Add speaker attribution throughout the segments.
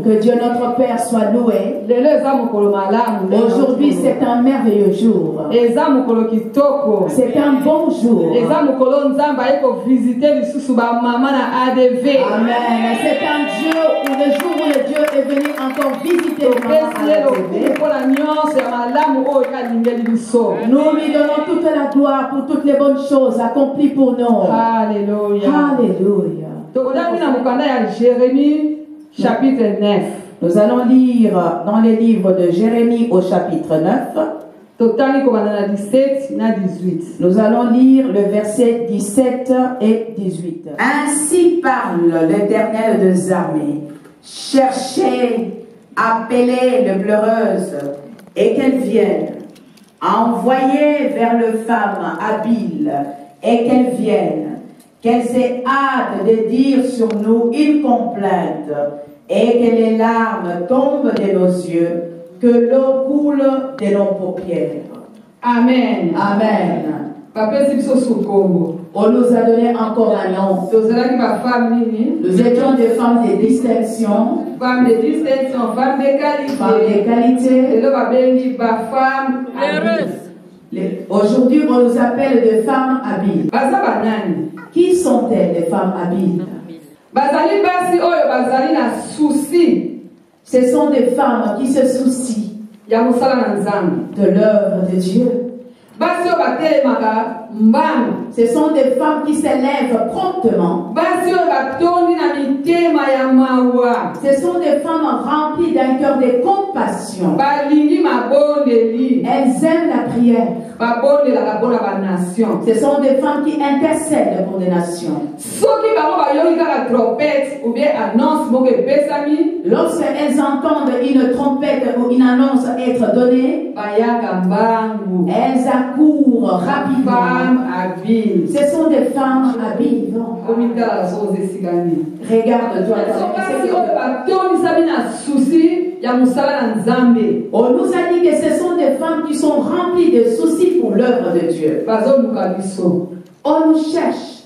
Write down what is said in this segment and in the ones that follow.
Speaker 1: Que Dieu notre Père soit loué. Aujourd'hui c'est un merveilleux jour. C'est un bon jour. Amen. C'est un Dieu où le jour où le Dieu est venu encore visiter le maman ADV. Nous lui donnons toute la gloire pour toutes les bonnes choses accomplies pour nous.
Speaker 2: Alléluia.
Speaker 1: Alléluia.
Speaker 2: Jérémie chapitre 9.
Speaker 1: Nous allons lire dans les livres de Jérémie au chapitre 9. Nous allons lire le verset 17 et 18. Ainsi parle l'Éternel des armées. Cherchez, appelez les pleureuses et qu'elles viennent. Envoyez vers les femmes habiles et qu'elles viennent. Qu'elles aient hâte de dire sur nous une complainte et que les larmes tombent de nos yeux, que l'eau coule de nos paupières.
Speaker 2: Amen.
Speaker 1: Amen. On nous a donné encore un nom. Nous étions des femmes de distinction.
Speaker 2: Femmes de distinction, femmes de qualité.
Speaker 1: Femmes de qualité. Aujourd'hui, on nous appelle des femmes habiles. Qui sont-elles, les femmes habiles? Ce sont des femmes qui se soucient de l'œuvre de Dieu. Ce sont des femmes qui s'élèvent promptement. Ce sont des femmes remplies d'un cœur de compassion. Elles aiment la prière. Ce sont des femmes qui intercèdent pour les nations. Lorsqu'elles entendent une trompette ou une annonce être donnée, elles accourent rapidement. Ce sont des femmes habiles. Regarde-toi. On nous a dit que ce sont des femmes qui sont remplies de soucis pour l'œuvre de Dieu. On nous cherche.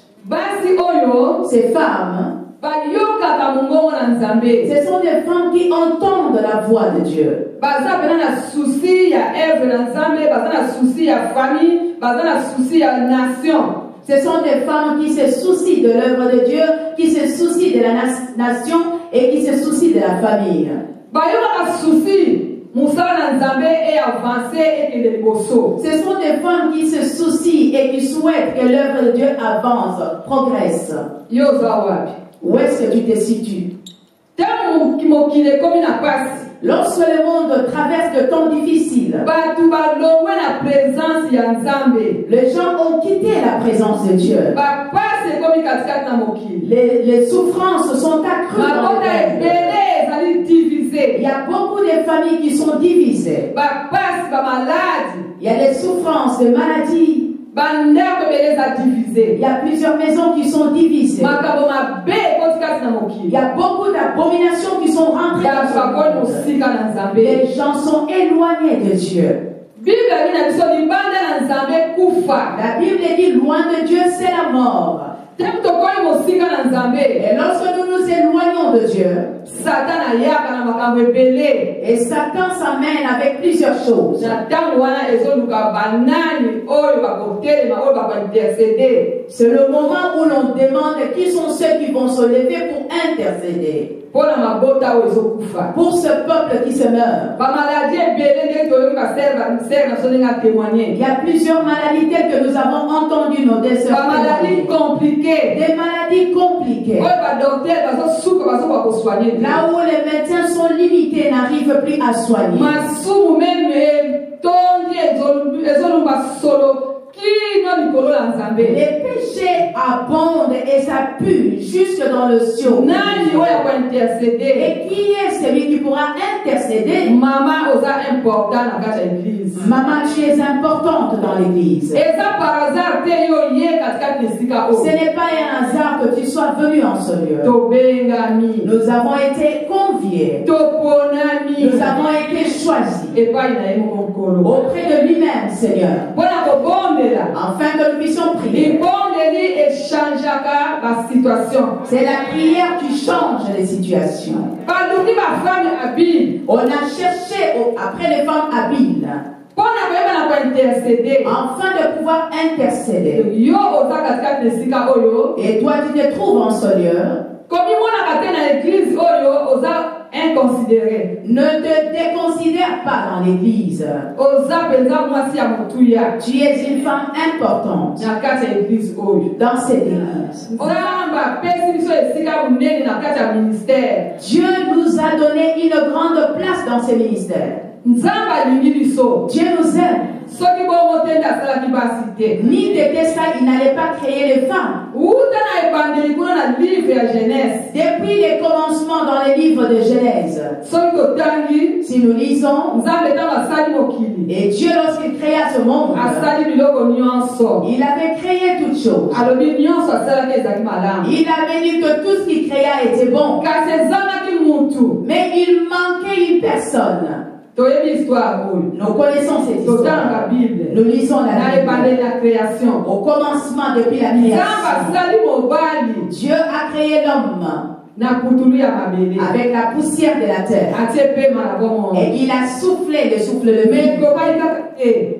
Speaker 1: Ces femmes, ce sont des femmes qui entendent la voix de Dieu. Ce sont des femmes qui se soucient de l'œuvre de Dieu, qui se soucient de la nation et qui se soucient de la famille. Ce sont des femmes qui se soucient et qui souhaitent que l'œuvre de Dieu avance, progresse. Où est-ce que tu te situes? Lorsque le monde traverse de temps difficiles, les gens ont quitté la présence de Dieu. Les souffrances sont accrues dans le monde. Il y a beaucoup de familles qui sont divisées. Il y a des souffrances, des maladies. Il y a plusieurs maisons qui sont divisées. Il y a beaucoup d'abominations qui sont rentrées dans ce monde. Les gens sont éloignés de Dieu. La Bible dit loin de Dieu c'est la mort. Et lorsque nous nous éloignons de Dieu, et Satan s'amène avec plusieurs choses. C'est le moment où l'on demande qui sont ceux qui vont se lever pour intercéder pour ce peuple qui se meurt. Il y a plusieurs maladies telles que nous avons entendu nos décès. Des maladies compliquées. Là où les médecins sont limités, n'arrivent plus à soigner. Les péchés abondent et ça pue jusque dans le ciel. Et qui est celui qui pourra intercéder? Maman, tu es importante dans l'église. Ce n'est pas un hasard que tu sois venu en ce lieu. Nous avons été conviés. Nous avons été choisis auprès de lui-même, Seigneur, afin que nous puissions prier. C'est la prière qui change les situations. On a cherché après les femmes habiles afin de pouvoir intercéder. Et toi, tu te trouves en ce lieu. Ne te déconsidère pas dans l'église. Tu es une femme importante dans cette église. Dieu nous a donné une grande place dans ce ministère. Dieu nous aime. Ni t'étais ça, il n'allait pas créer les femmes. Depuis les commencements dans les livres de Genèse, si nous lisons, et Dieu lorsqu'il créa ce monde, il avait créé toutes choses. Il avait dit que tout ce qu'il créa était bon. Mais il manquait une personne. Nous connaissons cette histoire. Nous lisons la création. Au commencement, depuis la création, Dieu a créé l'homme avec la poussière de la terre. Et il a soufflé le souffle de vie.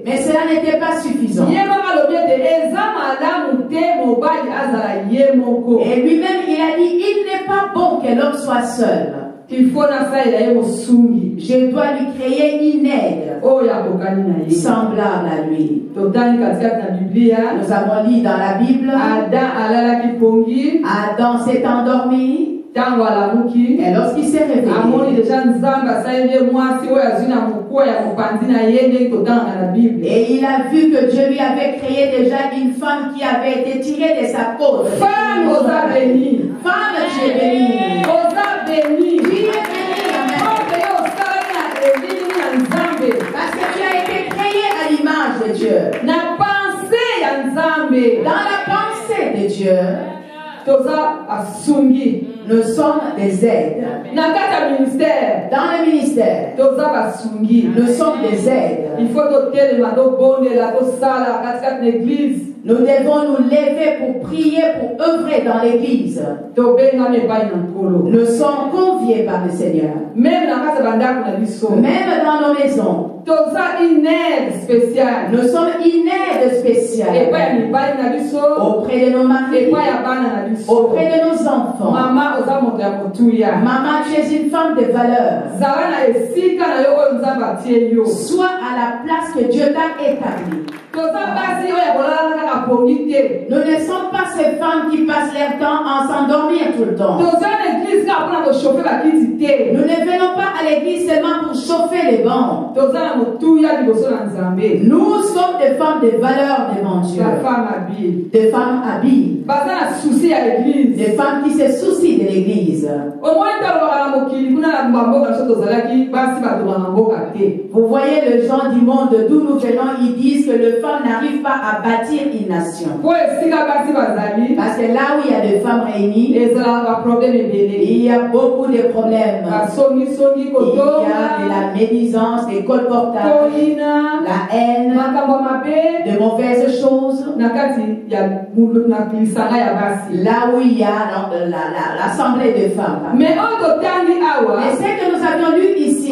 Speaker 1: Mais cela n'était pas suffisant. Et lui-même, il a dit, il n'est pas bon que l'homme soit seul. Je dois lui créer une aide semblable à lui. Nous avons lu dans la Bible, Adam s'est endormi. Et lorsqu'il s'est réveillé, et il a vu que Dieu lui avait créé déjà une femme qui avait été tirée de sa côte. Femme, tu es bénie. Tu es bénie. Parce que tu as été créé à l'image de Dieu. Dans la pensée de Dieu, nous sommes des aides. Dans le ministère, nous sommes des aides. Nous devons nous lever pour prier, pour œuvrer dans l'église. Nous sommes conviés par le Seigneur. Même dans nos maisons. Nous sommes une aide spéciale auprès de nos maris, auprès de nos enfants. Maman, tu es une femme de valeur. Sois à la place que Dieu t'a établie. Nous ne sommes pas ces femmes qui passent leur temps à s'endormir tout le temps. Nous ne venons pas à l'église seulement pour chauffer les bancs. Nous sommes des femmes de valeur devant Dieu. Des femmes habiles. Des femmes qui se soucient de l'église. Vous voyez les gens du monde d'où nous venons, ils disent que les femmes n'arrivent pas à bâtir une nation. Parce que là où il y a des femmes réunies, il y a beaucoup de problèmes. Il y a de la médisance, des colportages, la haine, de mauvaises choses. Là où il y a l'assemblée de femmes. Mais ce que nous avions lu ici,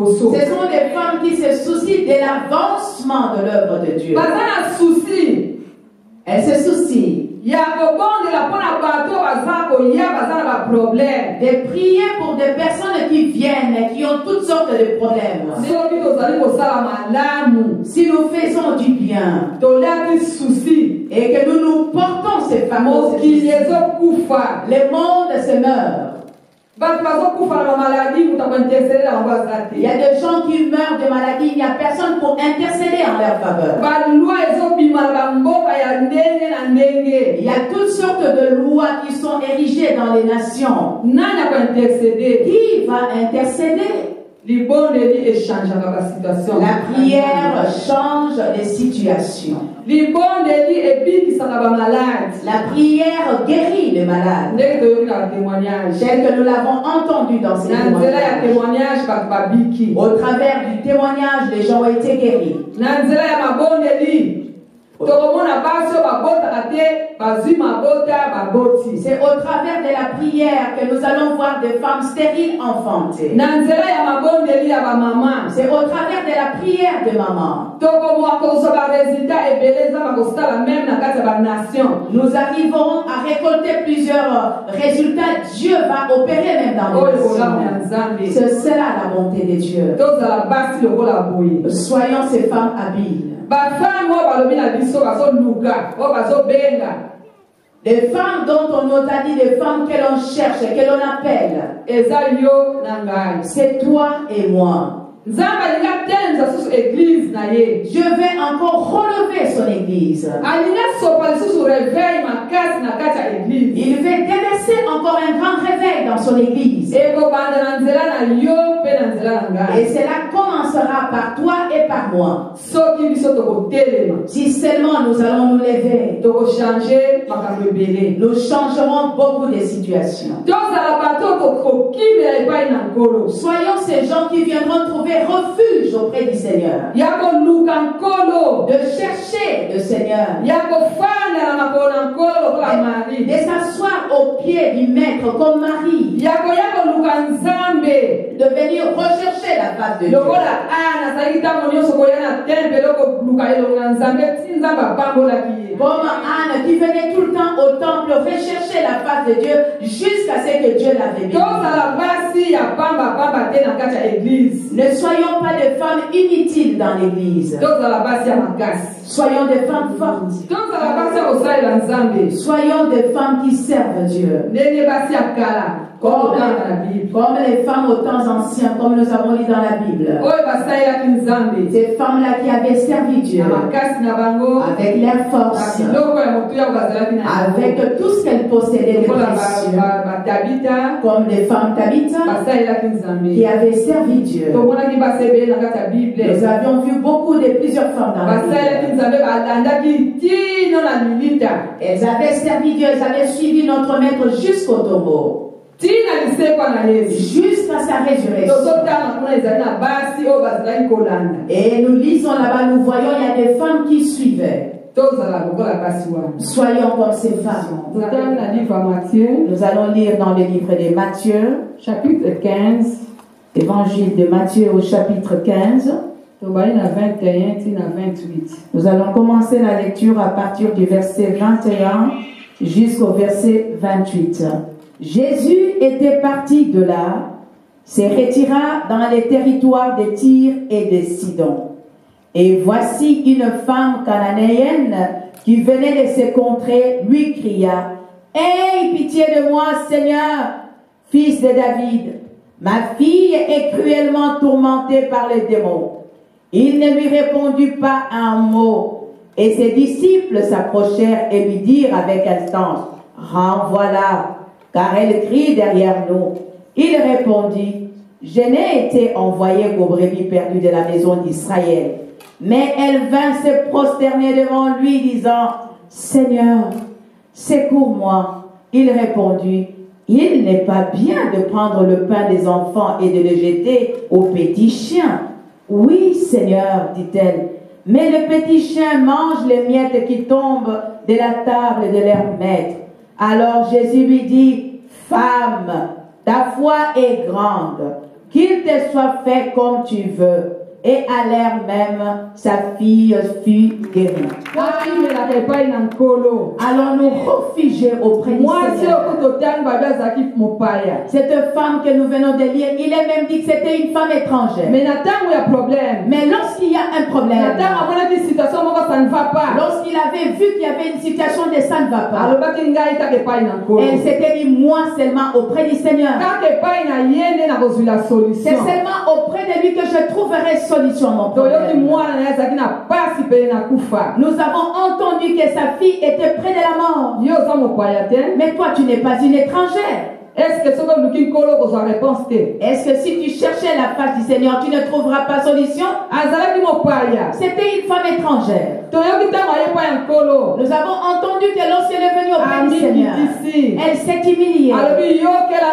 Speaker 1: ce sont des femmes qui se soucient de l'avancement de l'œuvre de Dieu. Elles se soucient de prier pour des personnes qui viennent, qui ont toutes sortes de problèmes. Si nous faisons du bien et que nous nous portons ces femmes, le monde se meurt. Il y a des gens qui meurent de maladie, il n'y a personne pour intercéder en leur faveur. Il y a toutes sortes de lois qui sont érigées dans les nations. Qui va intercéder? La prière change les situations. La prière guérit les malades. Tel que nous l'avons entendu dans ces témoignages. Au travers du témoignage, les gens ont été guéris. C'est au travers de la prière que nous allons voir des femmes stériles enfantées. C'est au travers de la prière de maman. Nous arriverons à récolter plusieurs résultats. Dieu va opérer même dans nos nations. C'est cela la bonté de Dieu. Soyons ces femmes habiles. Des femmes dont on nous a dit, des femmes que l'on cherche, que l'on appelle. C'est toi et moi. Dieu veut encore relever son église. Il veut déverser encore un grand réveil dans son église. Et cela commencera par toi et par moi. Si seulement nous allons nous lever, nous changerons beaucoup de situations. Soyons ces gens qui viendront trouver refuge auprès du Seigneur. De chercher le Seigneur. De s'asseoir au pied du Maître comme Marie. De venir rechercher la face de Dieu. Comme Anne qui venait tout le temps au temple rechercher la face de Dieu jusqu'à ce que Dieu l'avait béni. Ne soyons pas des femmes inutiles dans l'église. Soyons des femmes fortes. Soyons des femmes qui servent Dieu. Comme les femmes aux temps anciens, comme nous avons lu dans la Bible. Ces femmes-là qui avaient servi Dieu avec leur force, avec tout ce qu'elles possédaient de précieux, comme les femmes Tabitha qui avaient servi Dieu. Nous avions vu plusieurs femmes dans la Bible. Elles avaient servi Dieu, elles avaient suivi notre Maître jusqu'au tombeau. Jusqu'à sa résurrection. Et nous lisons là-bas, nous voyons, il y a des femmes qui suivaient. Soyons comme ces femmes. Nous allons lire dans le livre de Matthieu, chapitre 15, évangile de Matthieu au chapitre 15. Nous allons commencer la lecture à partir du verset 21 jusqu'au verset 28. Jésus était parti de là, se retira dans les territoires de Tyr et de Sidon. Et voici une femme cananéenne qui venait de ces contrées lui cria: « Aie pitié de moi, Seigneur, fils de David. Ma fille est cruellement tourmentée par les démons. » Il ne lui répondit pas un mot. Et ses disciples s'approchèrent et lui dirent avec instance: « Renvoie-la, car elle crie derrière nous. » Il répondit: « Je n'ai été envoyé qu'aux brebis perdues de la maison d'Israël. » Mais elle vint se prosterner devant lui, disant: « Seigneur, secours-moi. » Il répondit: « Il n'est pas bien de prendre le pain des enfants et de le jeter aux petits chiens. » « Oui, Seigneur, dit-elle, mais les petits chiens mangent les miettes qui tombent de la table de leur maître. » Alors Jésus lui dit: « Femme, ta foi est grande, qu'il te soit fait comme tu veux. » Et à l'heure même, sa fille fut guérie. Allons-nous réfugier auprès du Seigneur. Cette femme que nous venons de lire, il est même dit que c'était une femme étrangère. Mais lorsqu'il y a un problème, lorsqu'il avait vu qu'il y avait une situation de ça ne va pas, elle s'était dit: moi seulement auprès du Seigneur. C'est seulement auprès de lui que je trouverai solution à mon problème. Nous avons entendu que sa fille était près de la mort. Mais toi, tu n'es pas une étrangère.
Speaker 2: Est-ce que ce que nous qui colo pour sa réponse que?
Speaker 1: Est-ce que si tu cherchais la face du Seigneur, tu ne trouveras pas solution?
Speaker 2: Azala qui mo paya.
Speaker 1: C'était une femme étrangère.
Speaker 2: Toyo qui t'a moyen pas un colo.
Speaker 1: Nous avons entendu que lorsqu'elle est venue auprès du Seigneur, elle s'est humiliée.
Speaker 2: Alors yo qu'elle a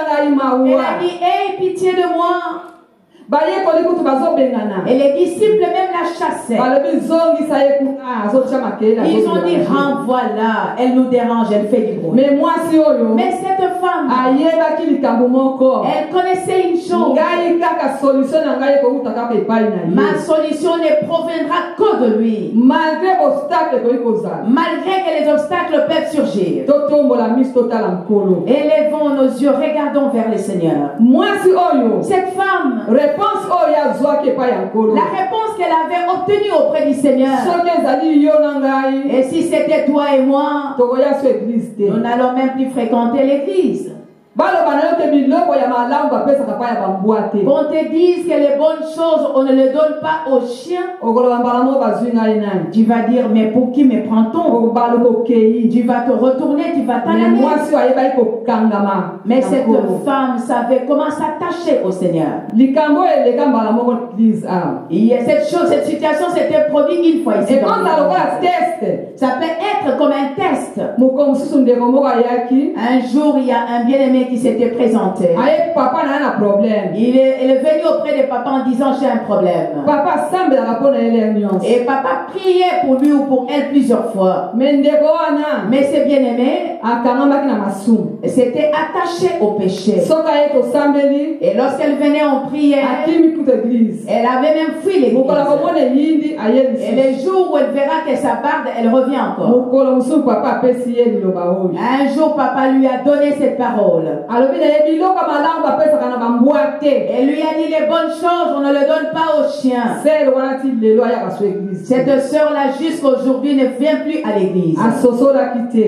Speaker 1: Elle a dit, aie pitié de moi. Et les disciples même la chassaient. Ils ont dit, renvoie-la, elle nous dérange, elle fait du bruit. Mais cette femme, elle connaissait une chose. Ma solution ne proviendra que de lui. Malgré que les obstacles peuvent surgir. Élevons nos yeux, regardons vers le Seigneur. Cette femme, la réponse qu'elle avait obtenue auprès du Seigneur, et si c'était toi et moi, nous n'allons même plus fréquenter l'église. Qu'on te dise que les bonnes choses, on ne les donne pas aux chiens. Tu vas dire, mais pour qui me prend-on? Tu vas te retourner, tu vas t'en aller. Mais cette femme savait comment s'attacher au Seigneur. Cette situation s'était produite une fois ici. Ça peut être comme un test. Un jour, il y a un bien-aimé qui s'était présenté. Il est venu auprès de papa en disant, j'ai un problème. Et papa priait pour lui ou pour elle plusieurs fois. Mais ce bien-aimé s'était attaché au péché. Et lorsqu'elle venait en prière, elle avait même fui l'église. Et les jours où elle verra que sa barbe, elle revient encore. Un jour, papa lui a donné cette parole. Et lui a dit, les bonnes choses, on ne les donne pas aux chiens. Cette sœur-là, jusqu'aujourd'hui, ne vient plus à l'église.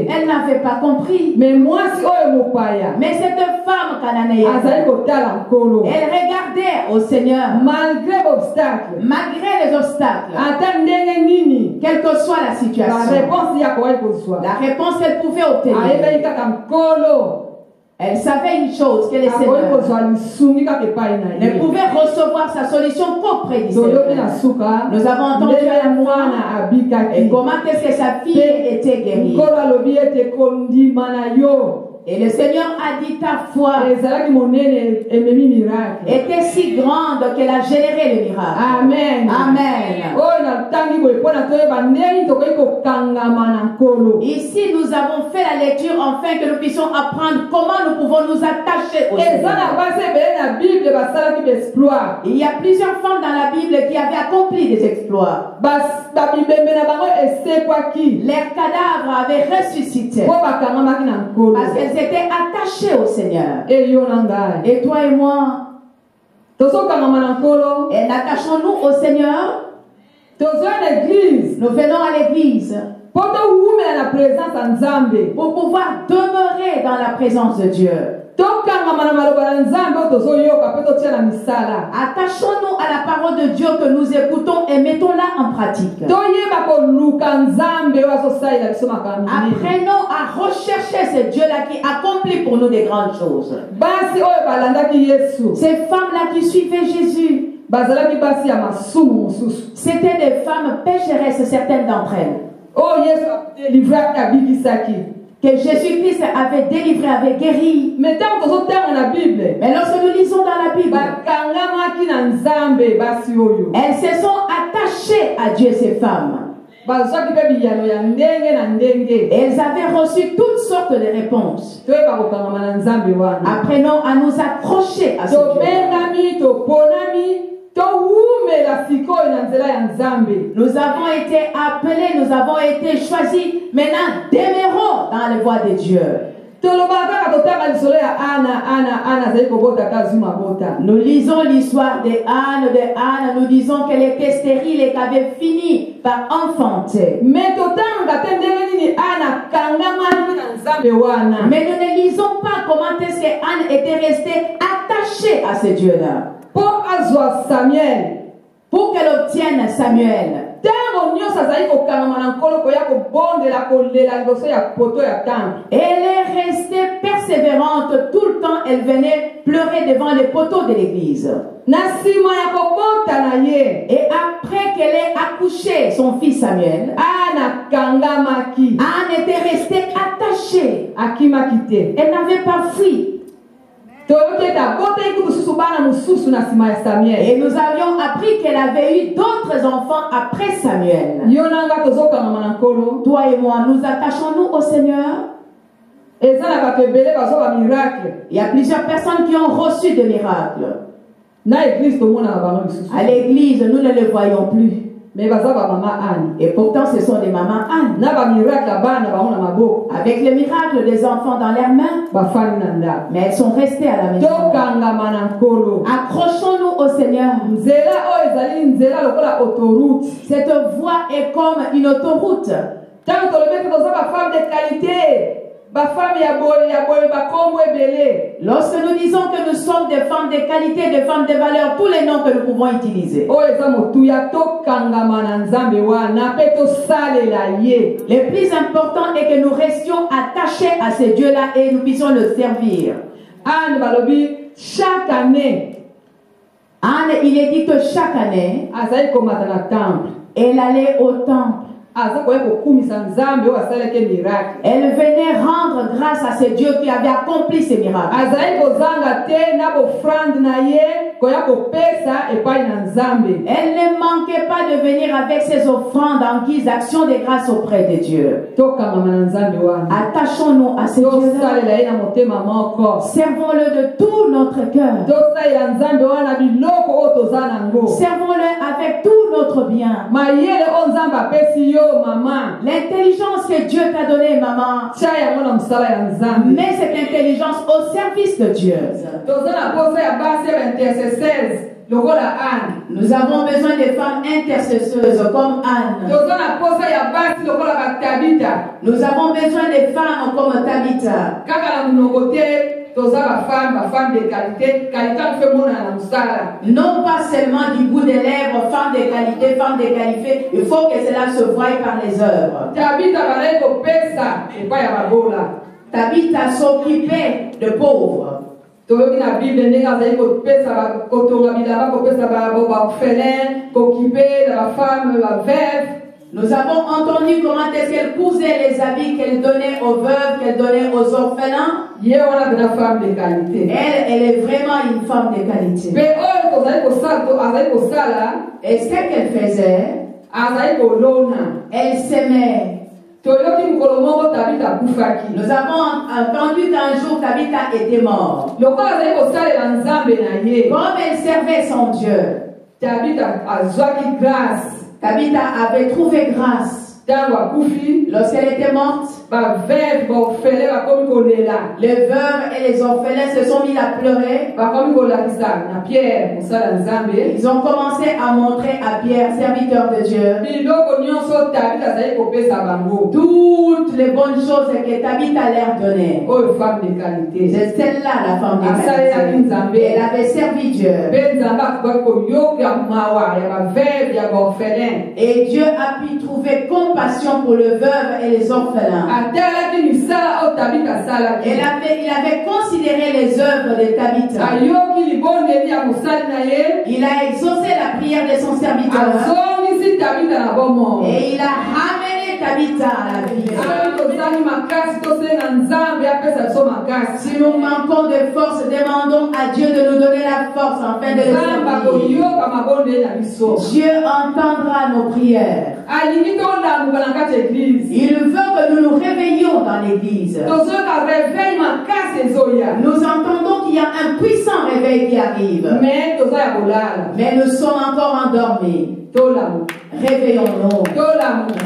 Speaker 1: Elle n'avait pas compris. Mais cette femme cananéenne, elle regardait au Seigneur malgré les obstacles, quelle que soit la situation. La réponse qu'elle pouvait obtenir. Elle savait une chose, que le Seigneur ne pouvait recevoir sa solution qu'auprès du Seigneur. Nous avons entendu à la fois et comment est-ce que sa fille était guérie. Et le Seigneur a dit, ta foi était si grande qu'elle a généré le miracle. Amen. Amen. Ici, nous avons fait la lecture afin que nous puissions apprendre comment nous pouvons nous attacher au Seigneur. Il y a plusieurs femmes dans la Bible qui avaient accompli des exploits. Leurs cadavres avaient ressuscité parce qu'elles étaient attachées au Seigneur. Et toi et moi, et attachons-nous au Seigneur. Nous venons à l'église pour pouvoir demeurer dans la présence de Dieu. Attachons-nous à la parole de Dieu que nous écoutons et mettons-la en pratique. Apprenons à rechercher ce Dieu-là qui accomplit pour nous des grandes choses. Ces femmes-là qui suivaient Jésus, c'était des femmes pécheresses, certaines d'entre elles, que Jésus-Christ avait délivré, avait guéri. Mais lorsque nous lisons dans la Bible, elles se sont attachées à Dieu, ces femmes. Elles avaient reçu toutes sortes de réponses. Apprenons à nous accrocher à ce Dieu. Nous avons été appelés, nous avons été choisis. Maintenant, demeurons dans les voies de Dieu. Nous lisons l'histoire de Anne. Nous disons qu'elle était stérile et qu'elle avait fini par enfanter. Mais nous ne lisons pas comment est-ce qu'Anne était restée attachée à ce Dieu-là. Pour qu'elle obtienne Samuel. Elle est restée persévérante tout le temps. Elle venait pleurer devant les poteaux de l'église. Et après qu'elle ait accouché son fils Samuel, Anne était restée attachée. Elle n'avait pas fui. Et nous avions appris qu'elle avait eu d'autres enfants après Samuel. Toi et moi, nous attachons-nous au Seigneur? Il y a plusieurs personnes qui ont reçu des miracles. À l'église, nous ne les voyons plus. Et pourtant, ce sont des mamans Anne. Avec le miracle des enfants dans leurs mains. Mais elles sont restées à la maison. Accrochons-nous au Seigneur. Cette voie est comme une autoroute. Lorsque nous disons que nous sommes des femmes de qualité, des femmes de valeur, tous les noms que nous pouvons utiliser. Le plus important est que nous restions attachés à ce Dieu-là et nous puissions le servir.
Speaker 2: Chaque année,
Speaker 1: Anne, il est dit que chaque année, elle allait au temple. Elle venait rendre grâce à ce Dieu qui avait accompli ces miracles. Elle ne manquait pas de venir avec ses offrandes en guise d'action de grâce auprès de Dieu. Attachons-nous à ce Dieu-là. Servons-le de tout notre cœur. Servons-le avec tout notre bien. L'intelligence que Dieu t'a donnée, maman, mais cette intelligence au service de Dieu. Nous avons besoin de femmes intercesseuses comme Anne. Nous avons besoin de femmes comme Tabitha.
Speaker 2: Femme de qualité,
Speaker 1: non pas seulement du bout des lèvres, femme de qualité, femme de qualité, il faut que cela se voie par les œuvres. Tabitha s'occupait de pauvres. Nous avons entendu comment est-ce qu'elle cousait les habits qu'elle donnait aux veuves, qu'elle donnait aux orphelins. Elle est vraiment une femme de qualité. Et ce qu'elle faisait, elle s'aimait. Nous avons entendu qu'un jour Tabitha était morte. Comme elle servait son Dieu, Tabitha avait trouvé grâce. Lorsqu'elle était morte, les veuves et les orphelins se sont mis à pleurer. Ils ont commencé à montrer à Pierre, serviteur de Dieu, toutes les bonnes choses que Tabitha leur donnait. C'est celle-là la femme de qualité. Elle avait servi Dieu. Et Dieu a pu trouver compassion pour les veuves et les orphelins. Il avait considéré les œuvres de Tabitha. Il a exaucé la prière de son serviteur. Et il a ramené Tabitha à la vie. Si nous manquons de force, demandons à Dieu de nous donner la force afin de le servir. Dieu entendra nos prières. Il veut que nous nous réveillions dans l'église. Nous entendons qu'il y a un puissant réveil qui arrive. Mais nous sommes encore endormis. Réveillons-nous.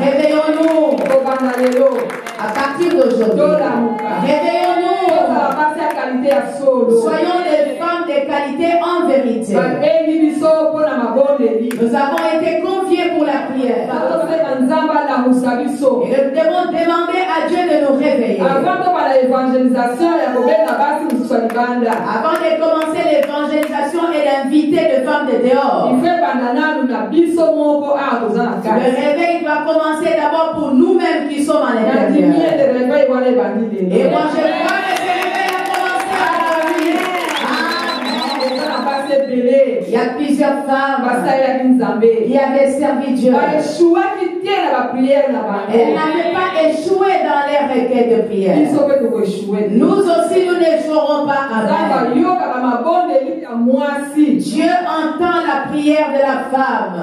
Speaker 1: Réveillons-nous. À partir d'aujourd'hui, réveillons-nous. Soyons des femmes de qualité en vérité. Nous avons été conviés pour la prière. Et nous devons demander à Dieu de nous réveiller. Avant de commencer l'évangélisation et d'inviter les femmes de dehors,
Speaker 2: makasi.
Speaker 1: réveil doit commencer d'abord pour nous-mêmes qui sommes à l'intérieur. Et moi, je vois que ce réveil a commencé à venir. Il y a plusieurs femmes qui avaient servi Dieu. Elles n'avaient pas échoué dans les requêtes de prière. Nous aussi, nous n'échouerons pas avec. Dieu entend la prière de la femme.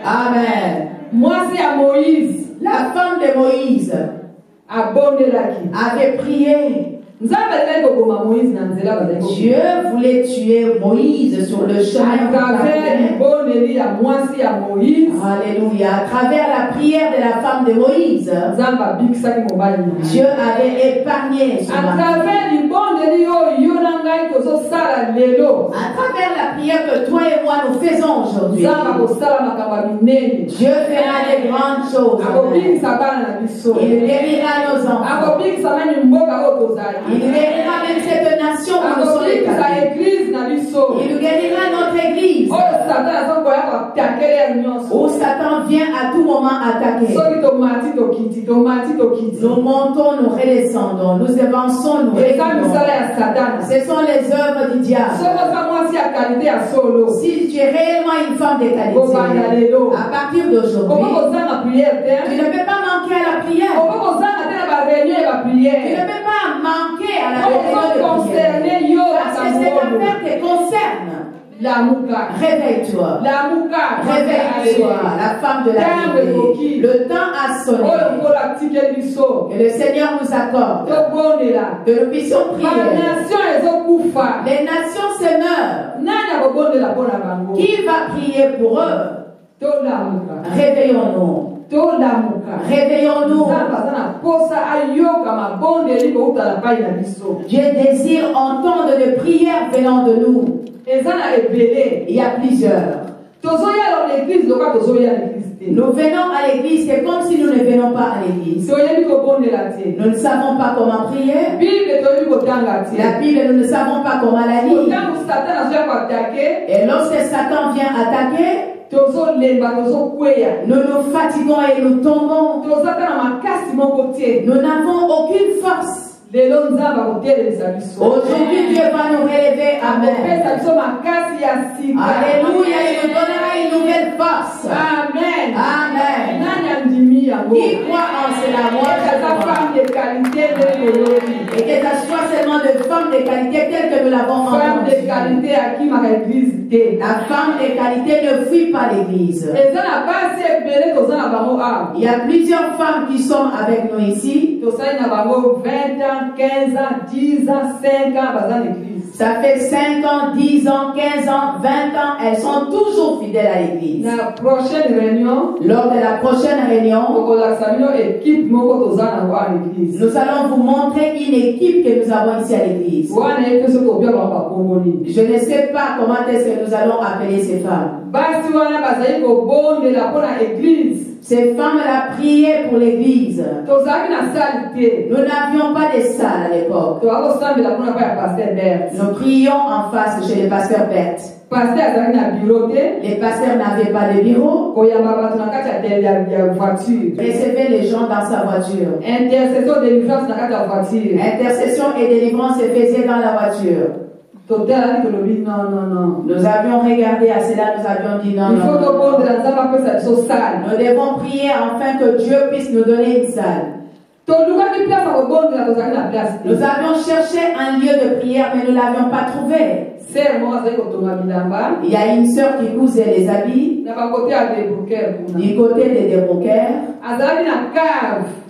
Speaker 1: Amen.
Speaker 2: Moi, c'est à Moïse.
Speaker 1: La femme de Moïse avait prié. Dieu voulait tuer Moïse sur le chemin. Alléluia. À travers la prière de la femme de Moïse, Dieu avait épargné son mari. À travers la prière que toi et moi nous faisons aujourd'hui, Dieu fera des grandes choses. Il guérira nos enfants. Il guérira même cette nation où nous sommes établis. Il guérira notre église. Où Satan vient à tout moment attaquer. Nous montons, nous redescendons, nous avançons, nous reculons. Ce sont les œuvres du diable. Si tu es réellement une femme de qualité, à partir d'aujourd'hui, tu ne peux pas manquer à la prière. Tu ne peux pas manquer à la réunion de prière. Parce que cette affaire te concerne. Réveille-toi. Réveille-toi, la femme de la vérité. Le temps a sonné. Que le Seigneur nous accorde. Que nous puissions prier. Les nations se meurent. Qui va prier pour eux? Réveillons-nous. Réveillons-nous. Dieu désire entendre des prières venant de nous. Il y a plusieurs. Nous venons à l'église, c'est comme si nous ne venons pas à l'église. Nous ne savons pas comment prier. La Bible, nous ne savons pas comment la lire. Et lorsque Satan vient attaquer, nous nous fatiguons et nous tombons. Nous n'avons aucune force. Aujourd'hui, Dieu va nous relever. Amen. Alléluia. Il nous donnera une nouvelle force. Amen. Amen. Qui croit en cela? Moi, et que ça soit seulement de femmes de qualité telles que nous l'avons entendu. La femme de qualité ne fuit pas l'église. Il y a plusieurs femmes qui sont avec nous ici.
Speaker 2: 20 ans, 15 ans, 10 ans, 5 ans,
Speaker 1: ça fait 5 ans, 10 ans, 15 ans, 20 ans, elles sont toujours fidèles à l'église.
Speaker 2: La prochaine réunion,
Speaker 1: lors de la prochaine réunion, nous allons vous montrer une équipe que nous avons ici à l'église. Je ne sais pas comment est-ce que nous allons appeler ces femmes. Ces femmes-là priaient pour l'église. Nous n'avions pas de salle à l'époque. Nous prions en face chez le pasteur Bert. Les pasteurs n'avaient pas de bureau. Recevait les gens dans sa voiture. Intercession et délivrance se faisaient dans la voiture. Nous avions regardé à cela, nous avions dit non. Nous devons prier afin que Dieu puisse nous donner une salle. Nous avions cherché un lieu de prière, mais nous ne l'avions pas trouvé. Il y a une sœur qui cousait les habits du côté des débroqueurs.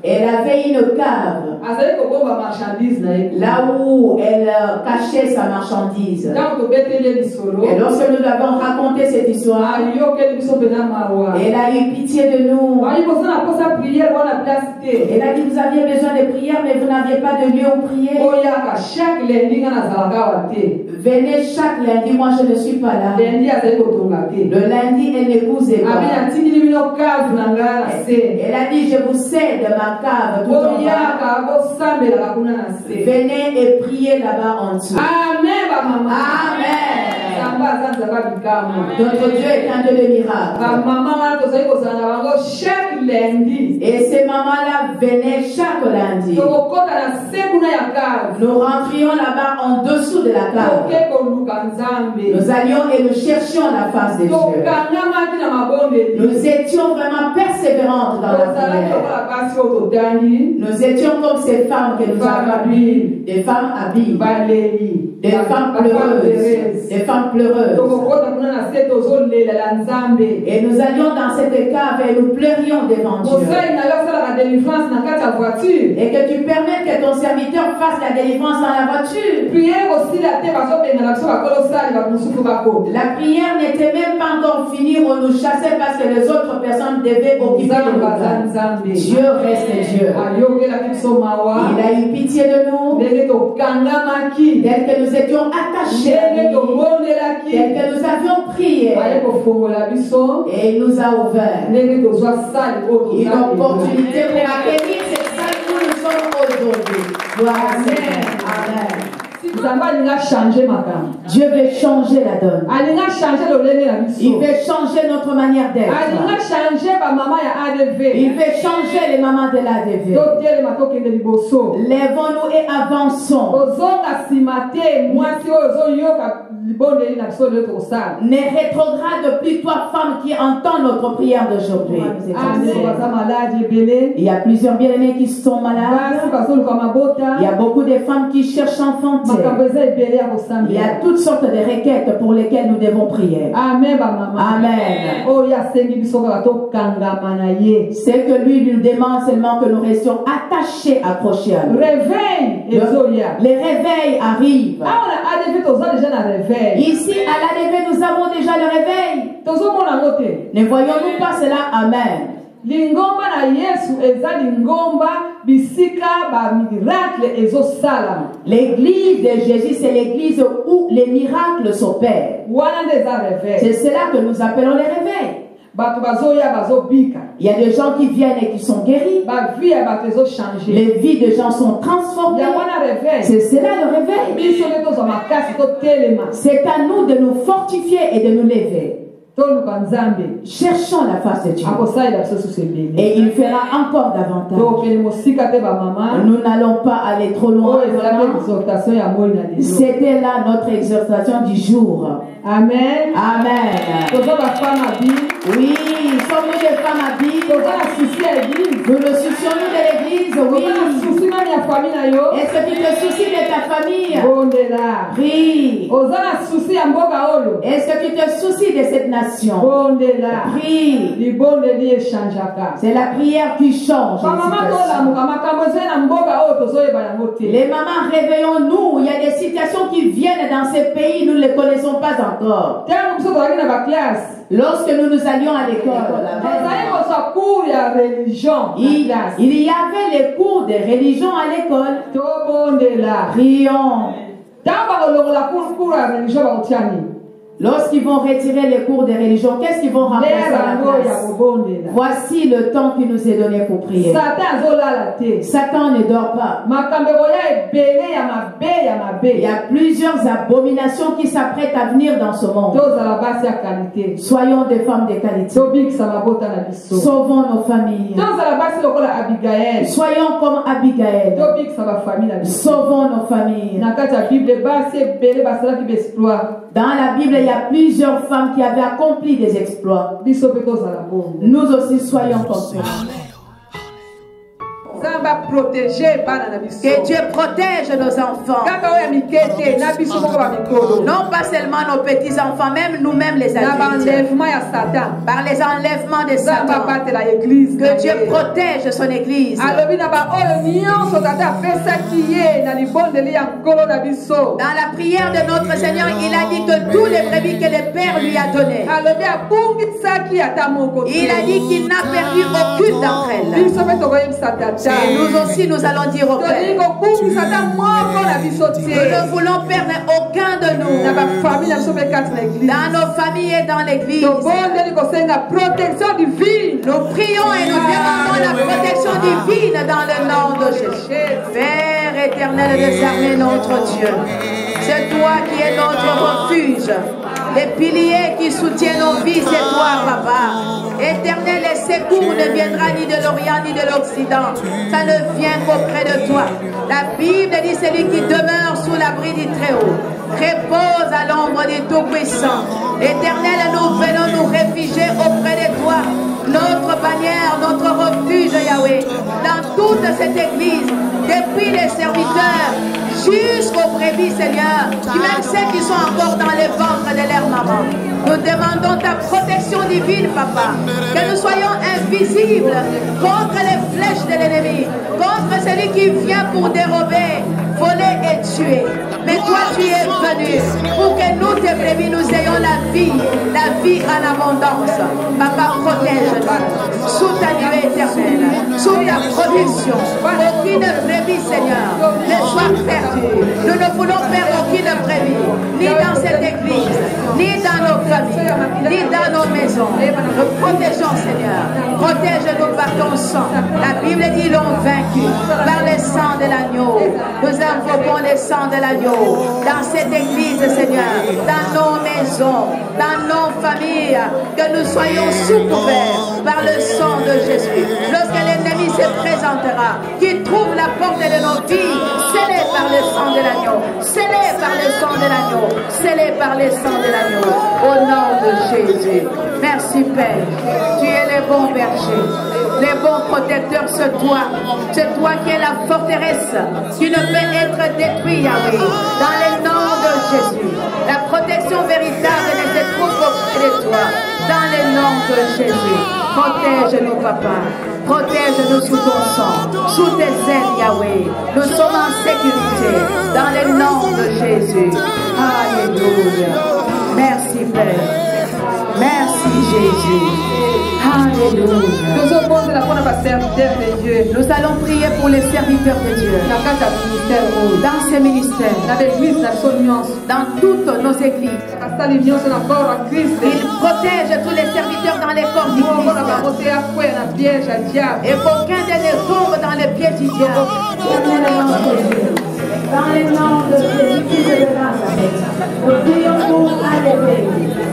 Speaker 1: Elle avait une cave là où elle cachait sa marchandise. Et lorsque nous avons raconté cette histoire, elle a eu pitié de nous. Elle a dit: vous aviez besoin de prière, mais vous n'aviez pas de lieu où prier. Venez chaque lundi. Moi je ne suis pas là. Le lundi elle ne cousait pas. Elle a dit: je vous cède ma cave tout en bas. Venez et priez là-bas en dessous. Amen. Amen. Notre Dieu est un Dieu de miracles.
Speaker 2: chaque lundi.
Speaker 1: Et ces mamans-là venaient chaque lundi. Nous rentrions là-bas en dessous de la cave. Nous allions et nous cherchions la face de Dieu. Nous étions vraiment persévérantes dans la prière. Nous étions comme ces femmes que nous avons vues, des femmes habiles, des femmes pleureuses, des femmes pleureuses. Et nous allions dans cette cave et nous pleurions devant Dieu. Et que tu permettes que ton serviteur fasse la délivrance dans la voiture. La prière n'était même pas encore finie, on nous chassait parce que les autres personnes devaient occuper le temps. Dieu reste Dieu. Il a eu pitié de nous, tel que nous étions attachés à lui, tel que nous avions prié, et il nous a ouvert une opportunité pour accueillir cette salle où nous sommes aujourd'hui. Gloire à Dieu. Amen. Dieu veut changer la donne. Il veut changer notre manière d'être. Il veut changer les mamans de l'ADV. Lèvons-nous et avançons. Ne rétrograde plus toi, femme qui entend notre prière d'aujourd'hui. Il y a plusieurs bien-aimés qui sont malades. Il y a beaucoup de femmes qui cherchent enfanter. Il y a toutes sortes de requêtes pour lesquelles nous devons prier. Amen. Amen. C'est que lui nous demande seulement que nous restions attachés, accrochés à lui. Les réveils arrivent. Ici à l'ADV nous avons déjà le réveil. Ne voyons-nous pas cela? Amen.
Speaker 2: Lingomba na Yesu eza lingomba bisika ba miracle ezosala.
Speaker 1: L'église de Jésus, c'est l'église où les miracles s'opèrent. C'est cela que nous appelons les réveils. Il y a des gens qui viennent et qui sont guéris. Les vies des gens sont transformées. C'est cela le réveil. C'est à nous de nous fortifier et de nous lever. Cherchons la face de Dieu. Et il fera encore davantage. Nous n'allons pas aller trop loin. C'était là notre exhortation du jour.
Speaker 2: Amen.
Speaker 1: Amen. Oui, sommes-nous des femmes habiles? Nous le soucions-nous de l'église? Oui. Est-ce que tu te soucies de ta famille? Prie. Est-ce que tu te soucies de cette nation? Prie. C'est la prière qui change. Les mamans, réveillons-nous. Il y a des situations qui viennent dans ces pays, nous ne les connaissons pas encore. Lorsque nous allions à l'école, il y avait les cours de religion à l'école. Prions. Lorsqu'ils vont retirer les cours de religion, qu'est-ce qu'ils vont remplacer à la place? Voici le temps qui nous est donné pour prier. Satan ne dort pas. Il y a plusieurs abominations qui s'apprêtent à venir dans ce monde. Soyons des femmes de qualité. Sauvons nos familles. Soyons comme Abigail. Sauvons nos familles. Dans la Bible, il y a plusieurs femmes qui avaient accompli des exploits. Nous aussi soyons comme ça. Que Dieu protège nos enfants. Non pas seulement nos petits-enfants, même nous-mêmes les adultes. Par les enlèvements de Satan. Que Dieu protège son église. Dans la prière de notre Seigneur, il a dit que tous les brebis que le Père lui a donné, il a dit qu'il n'a perdu aucune d'entre elles. Et nous aussi, nous allons dire au Père, nous ne voulons perdre aucun de nous dans nos familles et dans l'église. Nous prions et nous demandons la protection divine dans le nom de Jésus. Père éternel des armées, notre Dieu, c'est toi qui es notre refuge. Les piliers qui soutiennent nos vies, c'est toi, Papa. Éternel, les secours ne viendra ni de l'Orient ni de l'Occident. Ça ne vient qu'auprès de toi. La Bible dit celui qui demeure sous l'abri du Très-Haut repose à l'ombre du Tout-Puissant. Éternel, nous venons nous réfugier auprès de toi. Notre bannière, notre refuge, Yahweh, dans toute cette église, depuis les serviteurs jusqu'aux brebis, Seigneur, même celles qui sont encore dans les ventres de leur maman. Nous demandons ta protection divine, Papa, que nous soyons invisibles contre les flèches de l'ennemi, contre celui qui vient pour dérober, voler et tuer. Mais toi, tu es venu pour que nous, tes brebis, nous ayons la vie en abondance. Papa, protège-nous sous ta nuée éternelle, sous ta protection. Aucune brebis, Seigneur, ne soit perdue. Nous ne voulons perdre aucune brebis, ni dans cette église, ni dans nos familles, ni dans nos maisons. Nous protégeons, Seigneur. Protège-nous par ton sang. La Bible dit l'ont vaincu par le sang de l'agneau. Nous invoquons le sang de l'agneau dans cette église, Seigneur, dans nos maisons, dans nos familles, que nous soyons sous couvert par le sang de Jésus. Lorsque l'ennemi se présentera, qu'il trouve la porte de nos vies, scellée par le sang de l'agneau, scellée par le sang de l'agneau, scellée par le sang de l'agneau, au nom de Jésus. Merci Père, tu es le bon berger, le bon protecteur, c'est toi qui es la forteresse qui ne peut être détruite, Yahweh, dans le nom de Jésus. La protection véritable ne se trouve auprès de toi, dans le nom de Jésus. Protège-nous, Papa. Protège-nous sous ton sang, sous tes ailes, Yahweh. Nous sommes en sécurité, dans le nom de Jésus. Alléluia. Merci, Père. Merci, Jésus. Alléluia. Nous allons prier pour les serviteurs de Dieu. Dans ces ministères, dans toutes nos églises. Il protège tous les serviteurs dans les corps d'Église. Et qu'aucun d'eux ne tombe dans les pieds du diable. Dans le nom de Jésus de Nazareth, nous prions pour Alléluia.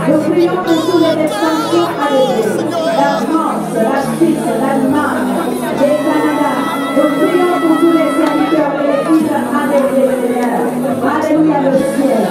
Speaker 1: Nous prions pour tous les extensions Alléluia. La France, la Suisse, l'Allemagne, le Canada. Nous prions pour tous les serviteurs de l'Église Alléluia, Seigneur. Alléluia, le ciel.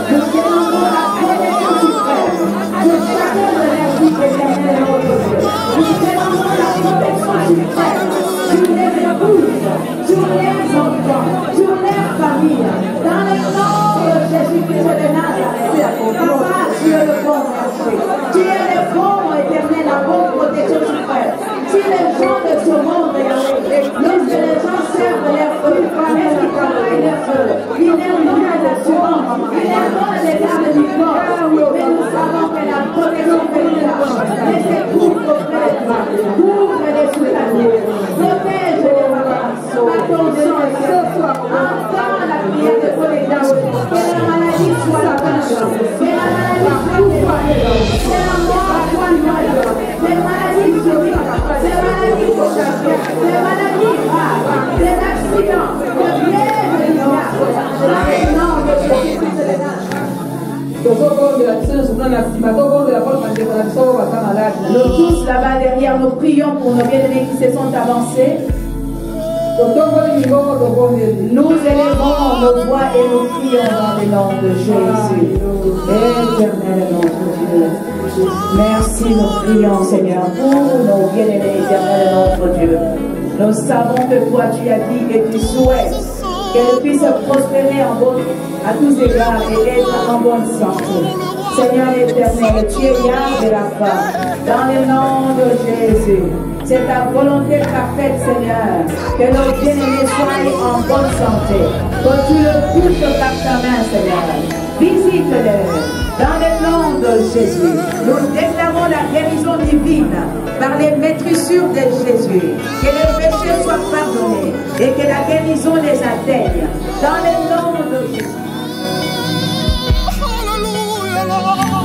Speaker 1: Nous demandons la protection suprême de chacun de leurs vies éternelles, notre Dieu. Nous demandons la protection suprême sur les épouses, sur les enfants, sur les famille, dans le nom de Jésus-Christ de Nazareth. Papa, tu es le bon berger. Tu es le bon éternel, la bonne protection suprême. Si les gens de ce monde, lorsque les gens servent leur feu, est-ce qu'ils travaillent leur feu? Ils n'aiment pas l'assurance, ils n'aiment pas les gardes du corps. Mais nous savons que la protection véritable ne se trouve qu'auprès de toi. Couvre-les sous ta nuit. Protège-les, Papa, par ton sang. Entends la prière de ton État. Que la maladie soit la vainqueur. Que la maladie soit dévoilée. Que la mort soit noyée. Les maladies physiques, les maladies potentielles, les maladies graves, les accidents, le piège du diable. Dans le nom de Jésus-Christ de Nazareth. Nous tous là-bas derrière, nous prions pour nos bien-aimés qui se sont avancés. Nous élevons nos voix et nous prions dans le nom de Jésus. Éternel notre Dieu. Merci, nous prions Seigneur pour nos bien-aimés, éternel notre Dieu. Nous savons que toi tu as dit et tu souhaites qu'elle puisse prospérer à tous égards et être en bonne santé. Seigneur éternel, tu es Yahweh Rapha, dans le nom de Jésus. C'est ta volonté parfaite, Seigneur, que nos bien-aimés soient en bonne santé. Que tu le touches par ta main, Seigneur. Visite-les dans le nom de Jésus. Nous déclarons la guérison divine par les maîtrissures de Jésus. Que les péchés soient pardonnés et que la guérison les atteigne. Dans le nom de Jésus.
Speaker 3: Hallelujah.